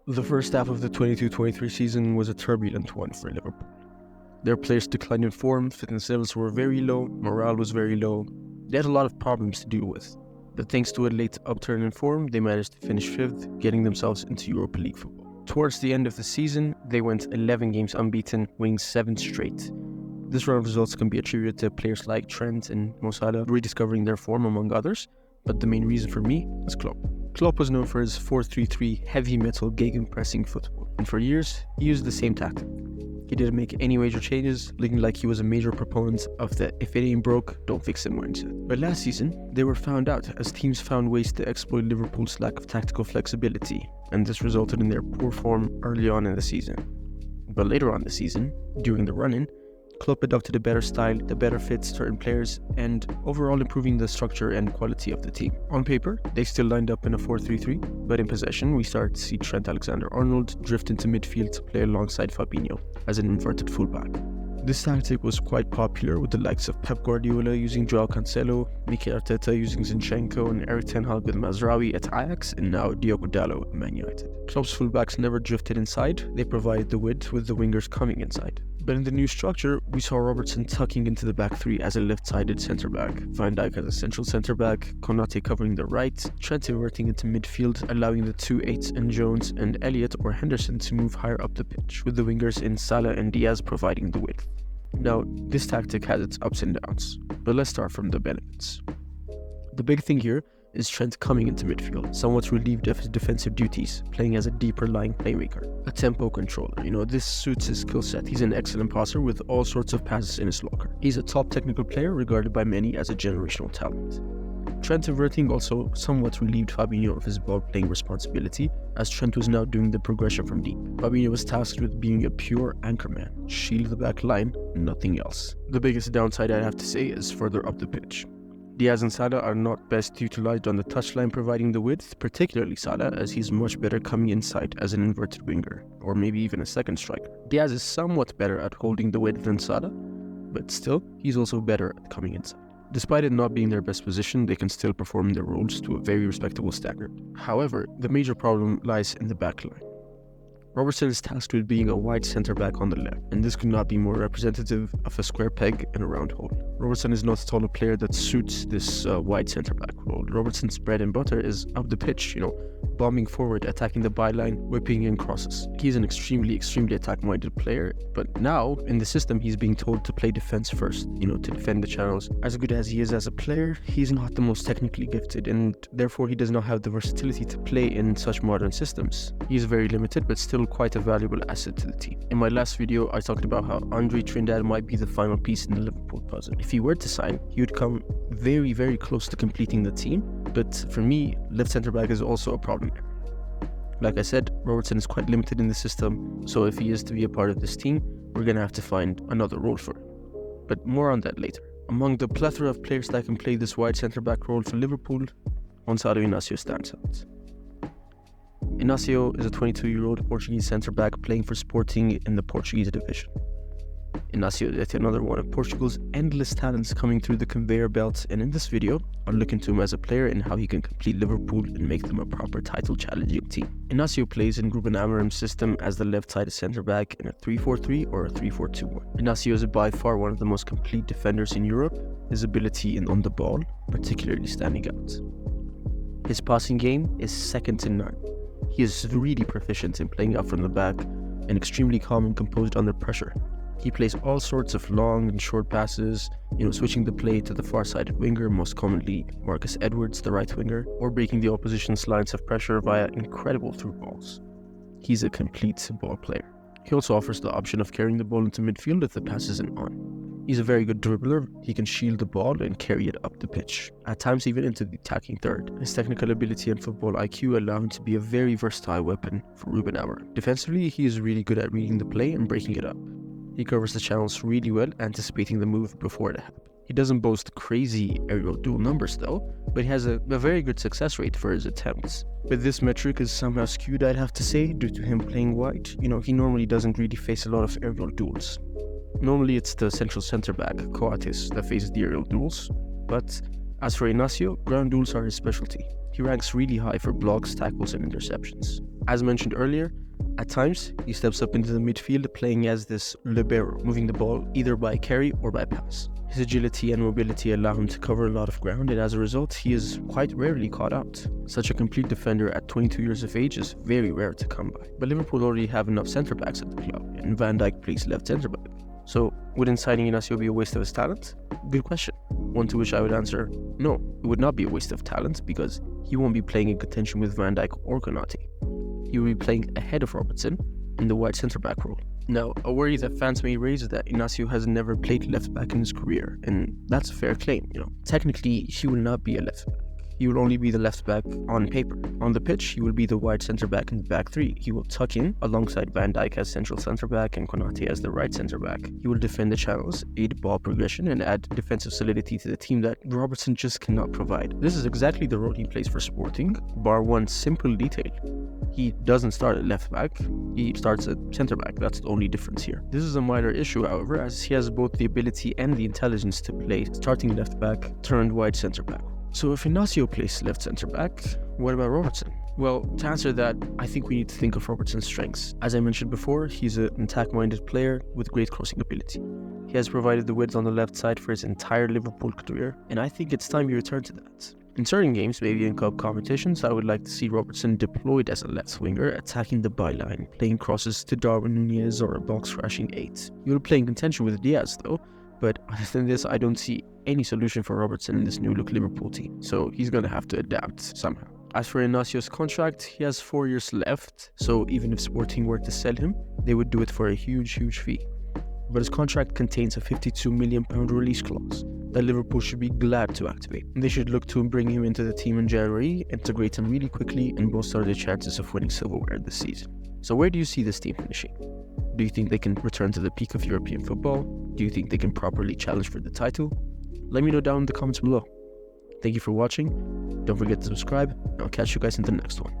The first half of the 22-23 season was a turbulent one for Liverpool. Their players declined in form, fitness levels were very low, morale was very low. They had a lot of problems to deal with. But thanks to a late upturn in form, they managed to finish 5th, getting themselves into Europa League football. Towards the end of the season, they went 11 games unbeaten, winning 7 straight. This run of results can be attributed to players like Trent and Mo Salah rediscovering their form, among others, but the main reason for me is Klopp. Klopp was known for his 4-3-3 heavy metal gegenpressing football, and for years, he used the same tactic. He didn't make any major changes, looking like he was a major proponent of the if it ain't broke, don't fix it mindset. But last season, they were found out as teams found ways to exploit Liverpool's lack of tactical flexibility, and this resulted in their poor form early on in the season. But later on in the season, during the run-in, Klopp adopted a better style that better fits certain players and overall improving the structure and quality of the team. On paper, they still lined up in a 4-3-3, but in possession, we started to see Trent Alexander-Arnold drift into midfield to play alongside Fabinho as an inverted fullback. This tactic was quite popular with the likes of Pep Guardiola using Joao Cancelo, Mikel Arteta using Zinchenko, and Erik ten Hag with Mazraoui at Ajax, and now Diogo Dalot at Man United. Klopp's fullbacks never drifted inside, they provided the width with the wingers coming inside. But in the new structure, we saw Robertson tucking into the back three as a left-sided centre-back, Van Dijk as a central centre-back, Konate covering the right, Trent inverting into midfield, allowing the 2-8s and Jones and Elliott or Henderson to move higher up the pitch, with the wingers in Salah and Diaz providing the width. Now, this tactic has its ups and downs, but let's start from the benefits. The big thing here is Trent coming into midfield, somewhat relieved of his defensive duties, playing as a deeper lying playmaker, a tempo controller. This suits his skill set. He's an excellent passer with all sorts of passes in his locker. He's a top technical player regarded by many as a generational talent. Trent inverting also somewhat relieved Fabinho of his ball-playing responsibility, as Trent was now doing the progression from deep. Fabinho was tasked with being a pure anchorman, shield the back line, nothing else. The biggest downside I'd have to say is further up the pitch. Diaz and Salah are not best utilized on the touchline providing the width, particularly Salah, as he's much better coming inside as an inverted winger, or maybe even a second striker. Diaz is somewhat better at holding the width than Salah, but still, he's also better at coming inside. Despite it not being their best position, they can still perform their roles to a very respectable standard. However, the major problem lies in the back line. Robertson is tasked with being a wide centre-back on the left, and this could not be more representative of a square peg in a round hole. Robertson is not at all a player that suits this wide centre-back role. Robertson's bread and butter is up the pitch, bombing forward, attacking the byline, whipping in crosses. He's an extremely attack-minded player, but now, in the system, he's being told to play defense first, to defend the channels. As good as he is as a player, he's not the most technically gifted, and therefore he does not have the versatility to play in such modern systems. He's very limited, but still quite a valuable asset to the team. In my last video, I talked about how Andre Trindade might be the final piece in the Liverpool puzzle. If he were to sign, he would come very, very close to completing the team, but for me, left centre-back is also a problem. Like I said, Robertson is quite limited in the system, so if he is to be a part of this team, we're gonna have to find another role for him. But more on that later. Among the plethora of players that can play this wide centre-back role for Liverpool, Goncalo Inacio stands out. Inacio is a 22-year-old Portuguese centre-back playing for Sporting in the Portuguese division. Inacio is another one of Portugal's endless talents coming through the conveyor belt, and in this video, I'll look into him as a player and how he can complete Liverpool and make them a proper title-challenging team. Inacio plays in Ruben Amorim's system as the left-sided centre-back in a 3-4-3 or a 3-4-2-1. Inacio is by far one of the most complete defenders in Europe, his ability on the ball particularly standing out. His passing game is second to none. He is really proficient in playing out from the back and extremely calm and composed under pressure. He plays all sorts of long and short passes, switching the play to the far-sided winger, most commonly Marcus Edwards, the right winger, or breaking the opposition's lines of pressure via incredible through balls. He's a complete ball player. He also offers the option of carrying the ball into midfield if the pass isn't on. He's a very good dribbler. He can shield the ball and carry it up the pitch, at times even into the attacking third. His technical ability and football IQ allow him to be a very versatile weapon for Ruben Amorim. Defensively, he is really good at reading the play and breaking it up. He covers the channels really well, anticipating the move before it happens. He doesn't boast crazy aerial duel numbers though, but he has a very good success rate for his attempts. But this metric is somehow skewed, I'd have to say, due to him playing wide. He normally doesn't really face a lot of aerial duels. Normally it's the central centre-back, Coates, that faces the aerial duels, but as for Inacio, ground duels are his specialty. He ranks really high for blocks, tackles and interceptions. As mentioned earlier, at times he steps up into the midfield playing as this libero, moving the ball either by carry or by pass. His agility and mobility allow him to cover a lot of ground, and as a result, he is quite rarely caught out. Such a complete defender at 22 years of age is very rare to come by. But Liverpool already have enough centre-backs at the club, and Van Dijk plays left centre-back. So, wouldn't signing Inacio be a waste of his talent? Good question. One to which I would answer, no, it would not be a waste of talent because he won't be playing in contention with Van Dijk or Konate. He will be playing ahead of Robertson in the wide centre-back role. Now, a worry that fans may raise is that Inacio has never played left-back in his career, and that's a fair claim, Technically, he will not be a left-back. He will only be the left-back on paper. On the pitch, he will be the wide centre-back in the back three. He will tuck in alongside Van Dijk as central centre-back and Konate as the right centre-back. He will defend the channels, aid ball progression, and add defensive solidity to the team that Robertson just cannot provide. This is exactly the role he plays for Sporting, bar one simple detail. He doesn't start at left back, he starts at centre back. That's the only difference here. This is a minor issue, however, as he has both the ability and the intelligence to play starting left back turned wide centre back. So if Inacio plays left centre back, what about Robertson? Well, to answer that, I think we need to think of Robertson's strengths. As I mentioned before, he's an attack-minded player with great crossing ability. He has provided the width on the left side for his entire Liverpool career, and I think it's time he returned to that. In certain games, maybe in cup competitions, I would like to see Robertson deployed as a left winger, attacking the byline, playing crosses to Darwin Núñez or a box-crashing 8. He will play in contention with Diaz though, but other than this, I don't see any solution for Robertson in this new-look Liverpool team, so he's going to have to adapt somehow. As for Inacio's contract, he has 4 years left, so even if Sporting were to sell him, they would do it for a huge fee. But his contract contains a £52 million release clause that Liverpool should be glad to activate. They should look to bring him into the team in January, integrate him really quickly, and bolster their chances of winning silverware this season. So where do you see this team finishing? Do you think they can return to the peak of European football? Do you think they can properly challenge for the title? Let me know down in the comments below. Thank you for watching. Don't forget to subscribe, and I'll catch you guys in the next one.